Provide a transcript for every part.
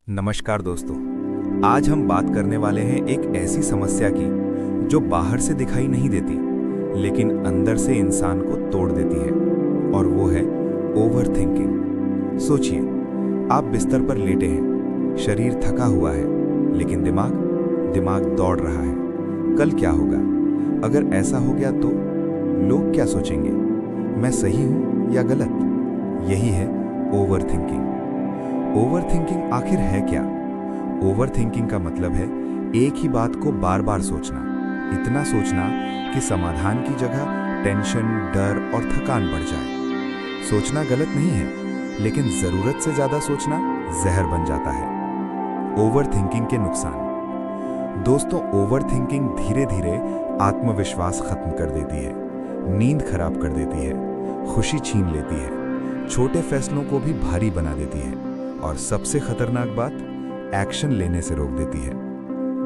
नमस्कार दोस्तों। आज हम बात करने वाले हैं एक ऐसी समस्या की जो बाहर से दिखाई नहीं देती लेकिन अंदर से इंसान को तोड़ देती है, और वो है ओवर थिंकिंग। सोचिए, आप बिस्तर पर लेटे हैं, शरीर थका हुआ है लेकिन दिमाग दौड़ रहा है। कल क्या होगा? अगर ऐसा हो गया तो लोग क्या सोचेंगे? मैं सही हूं या गलत? यही है ओवर थिंकिंग। ओवर थिंकिंग आखिर है क्या? ओवर थिंकिंग का मतलब है एक ही बात को बार बार सोचना, इतना सोचना कि समाधान की जगह टेंशन, डर और थकान बढ़ जाए। सोचना गलत नहीं है, लेकिन जरूरत से ज्यादा सोचना जहर बन जाता है। ओवर थिंकिंग के नुकसान। दोस्तों, ओवर थिंकिंग धीरे धीरे आत्मविश्वास खत्म कर देती है, नींद खराब कर देती है, खुशी छीन लेती है, छोटे फैसलों को भी भारी बना देती है, और सबसे खतरनाक बात, एक्शन लेने से रोक देती है।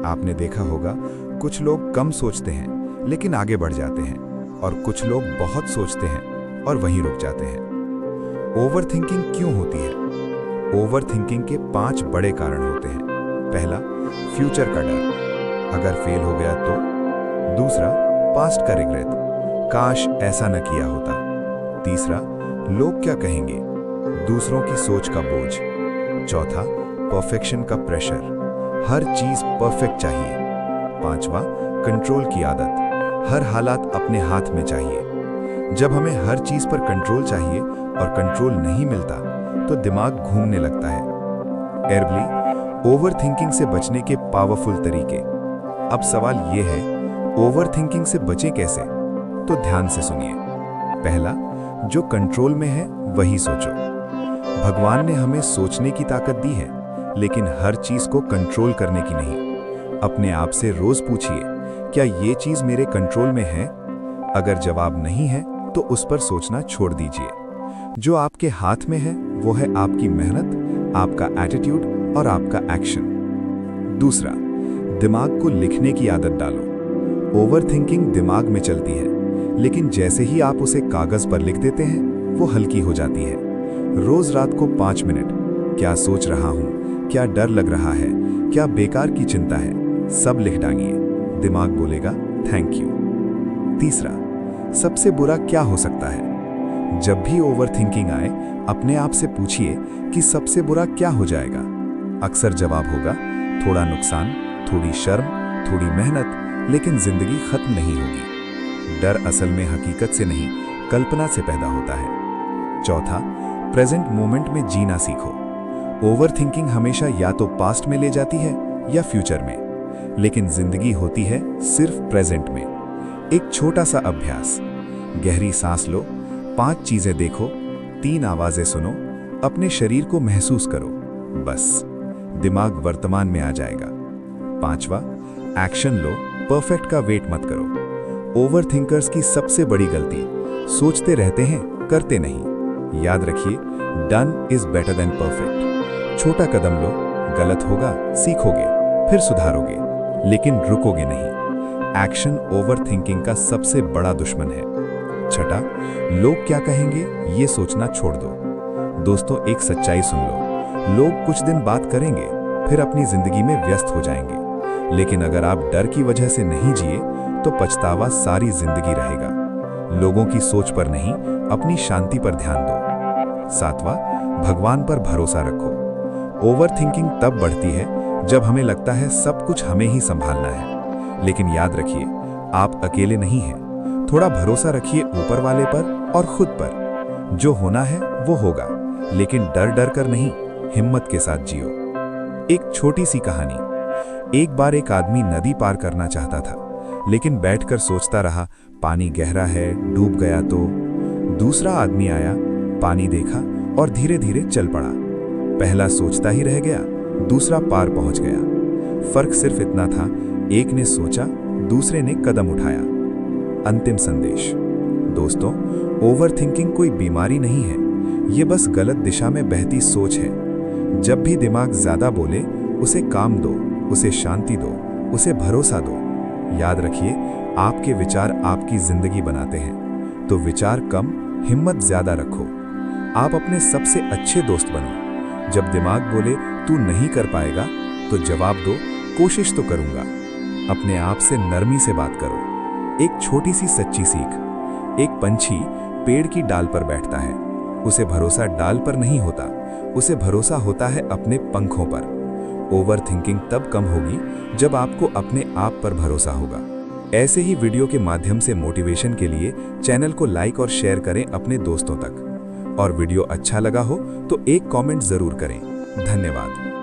आपने देखा होगा, कुछ लोग कम सोचते हैं लेकिन आगे बढ़ जाते हैं, और कुछ लोग बहुत सोचते हैं और वहीं रुक जाते हैं। ओवर थिंकिंग क्यों होती है? ओवर थिंकिंग के 5 बड़े कारण होते हैं। पहला, फ्यूचर का डर, अगर फेल हो गया तो। दूसरा, पास्ट का रिग्रेट, काश ऐसा न किया होता। तीसरा, लोग क्या कहेंगे, दूसरों की सोच का बोझ। चौथा, परफेक्शन का प्रेशर, हर चीज परफेक्ट चाहिए। पांचवा, कंट्रोल की आदत, हर हालात अपने हाथ में चाहिए। जब हमें हर चीज पर कंट्रोल चाहिए और कंट्रोल नहीं मिलता तो दिमाग घूमने लगता है। एर्बली, ओवर थिंकिंग से बचने के पावरफुल तरीके। अब सवाल ये है, ओवर थिंकिंग से बचें कैसे? तो ध्यान से सुनिए। पहला, जो कंट्रोल में है वही सोचो। भगवान ने हमें सोचने की ताकत दी है, लेकिन हर चीज को कंट्रोल करने की नहीं। अपने आप से रोज पूछिए, क्या ये चीज मेरे कंट्रोल में है? अगर जवाब नहीं है तो उस पर सोचना छोड़ दीजिए। जो आपके हाथ में है वो है आपकी मेहनत, आपका एटीट्यूड और आपका एक्शन। दूसरा, दिमाग को लिखने की आदत डालो। ओवर थिंकिंग दिमाग में चलती है, लेकिन जैसे ही आप उसे कागज पर लिख देते हैं वो हल्की हो जाती है। रोज रात को 5 मिनट, क्या सोच रहा हूं, क्या डर लग रहा है, क्या बेकार की चिंता है, सब लिख डालिए। दिमाग बोलेगा थैंक यू। तीसरा, सबसे बुरा क्या हो सकता है? जब भी ओवर थिंकिंग आए, अपने आप से पूछिए कि सबसे बुरा क्या हो जाएगा। अक्सर जवाब होगा थोड़ा नुकसान, थोड़ी शर्म, थोड़ी मेहनत, लेकिन जिंदगी खत्म नहीं होगी। डर असल में हकीकत से नहीं, कल्पना से पैदा होता है। चौथा, प्रेजेंट मोमेंट में जीना सीखो। ओवर थिंकिंग हमेशा या तो पास्ट में ले जाती है या फ्यूचर में, लेकिन जिंदगी होती है सिर्फ प्रेजेंट में। एक छोटा सा अभ्यास, गहरी सांस लो, 5 चीजें देखो, 3 आवाजें सुनो, अपने शरीर को महसूस करो, बस दिमाग वर्तमान में आ जाएगा। पांचवा, एक्शन लो, परफेक्ट का वेट मत करो। ओवर थिंकर्स की सबसे बड़ी गलती, सोचते रहते हैं, करते नहीं। याद रखिए, done is better than perfect. छोटा कदम लो, गलत होगा, सीखोगे, फिर सुधारोगे, लेकिन रुकोगे नहीं। एक्शन ओवर थिंकिंग का सबसे बड़ा दुश्मन है। छठा, लोग क्या कहेंगे, ये सोचना छोड़ दो। दोस्तों, एक सच्चाई सुन लो, लोग कुछ दिन बात करेंगे, फिर अपनी जिंदगी में व्यस्त हो जाएंगे, लेकिन अगर आप डर की वजह से नहीं जिए तो पछतावा सारी जिंदगी रहेगा। लोगों की सोच पर नहीं, अपनी शांति पर ध्यान दो। 7वां, भगवान पर भरोसा रखो। ओवर थिंकिंग तब बढ़ती है जब हमें लगता है सब कुछ हमें ही संभालना है, लेकिन याद रखिए, आप अकेले नहीं हैं। थोड़ा भरोसा रखिए ऊपर वाले पर और खुद पर। जो होना है वो होगा, लेकिन डर डर कर नहीं, हिम्मत के साथ जियो। एक छोटी सी कहानी। एक बार एक आदमी नदी पार करना चाहता था, लेकिन बैठकर सोचता रहा, पानी गहरा है, डूब गया तो। दूसरा आदमी आया, पानी देखा और धीरे धीरे चल पड़ा। पहला सोचता ही रह गया, दूसरा पार पहुंच गया। फर्क सिर्फ इतना था, एक ने सोचा, दूसरे ने कदम उठाया। अंतिम संदेश। दोस्तों, ओवर थिंकिंग कोई बीमारी नहीं है, ये बस गलत दिशा में बहती सोच है। जब भी दिमाग ज्यादा बोले, उसे काम दो, उसे शांति दो, उसे भरोसा दो। याद रखिए, आपके विचार आपकी जिंदगी बनाते हैं, तो विचार कम, हिम्मत ज्यादा रखो। आप अपने सबसे अच्छे दोस्त बनो, जब दिमाग बोले तू नहीं कर पाएगा, तो जवाब दो कोशिश तो करूंगा। अपने आप से नरमी से बात करो। एक छोटी सी सच्ची सीख। एक पंछी पेड़ की डाल पर बैठता है। उसे भरोसा डाल पर नहीं होता, उसे भरोसा होता है अपने पंखों पर। ओवर थिंकिंग तब कम होगी जब आपको अपने आप पर भरोसा होगा। ऐसे ही वीडियो के माध्यम से मोटिवेशन के लिए चैनल को लाइक और शेयर करें अपने दोस्तों तक। और वीडियो अच्छा लगा हो तो एक कमेंट जरूर करें। धन्यवाद।